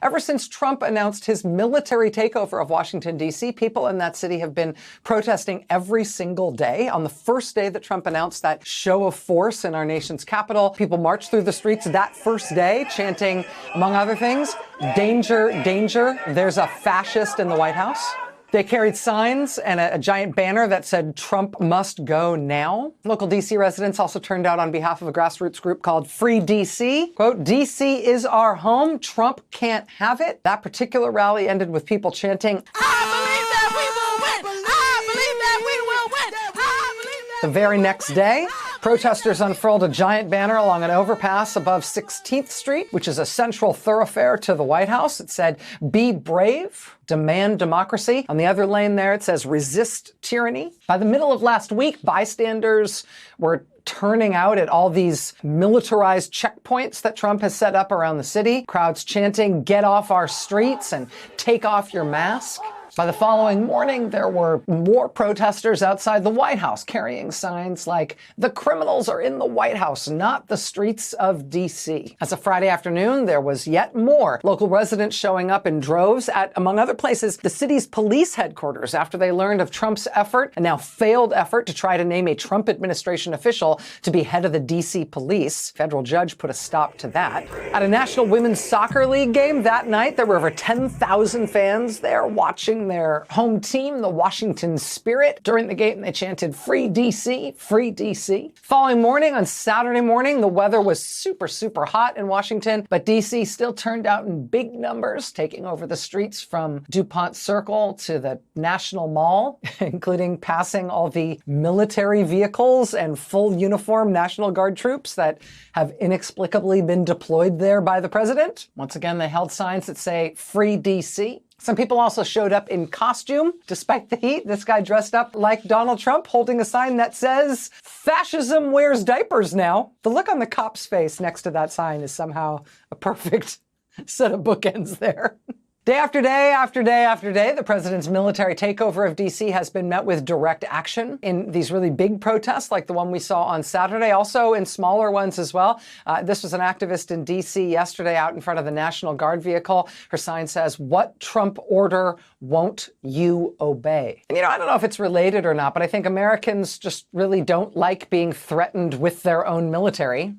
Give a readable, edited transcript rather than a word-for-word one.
Ever since Trump announced his military takeover of Washington, D.C., people in that city have been protesting every single day. On the first day that Trump announced that show of force in our nation's capital, people marched through the streets that first day, chanting, among other things, "Danger, danger, there's a fascist in the White House." They carried signs and a giant banner that said, "Trump must go now." Local D.C. residents also turned out on behalf of a grassroots group called Free D.C. Quote, "D.C. is our home. Trump can't have it." That particular rally ended with people chanting, "I believe that we will win! I believe that we will win! I believe that." The very next day, protesters unfurled a giant banner along an overpass above 16th Street, which is a central thoroughfare to the White House. It said, "Be brave, demand democracy." On the other lane there, it says, "Resist tyranny." By the middle of last week, bystanders were turning out at all these militarized checkpoints that Trump has set up around the city. Crowds chanting, "Get off our streets" and "Take off your mask." By the following morning, there were more protesters outside the White House carrying signs like, "The criminals are in the White House, not the streets of D.C." As of Friday afternoon, there was yet more local residents showing up in droves at, among other places, the city's police headquarters after they learned of Trump's effort, a now failed effort, to try to name a Trump administration official to be head of the D.C. police. Federal judge put a stop to that. At a National Women's Soccer League game that night, there were over 10,000 fans there watching their home team, the Washington Spirit. During the game, they chanted, "Free DC, free DC." Following morning, on Saturday morning, the weather was super, super hot in Washington, but DC still turned out in big numbers, taking over the streets from DuPont Circle to the National Mall, including passing all the military vehicles and full uniform National Guard troops that have inexplicably been deployed there by the president. Once again, they held signs that say, "Free DC." Some people also showed up in costume, despite the heat. This guy dressed up like Donald Trump, holding a sign that says, "Fascism wears diapers now." The look on the cop's face next to that sign is somehow a perfect set of bookends there. Day after day after day after day, the president's military takeover of D.C. has been met with direct action in these really big protests like the one we saw on Saturday, also in smaller ones as well. This was an activist in D.C. yesterday out in front of the National Guard vehicle. Her sign says, "What Trump order won't you obey?" And I don't know if it's related or not, but I think Americans just really don't like being threatened with their own military.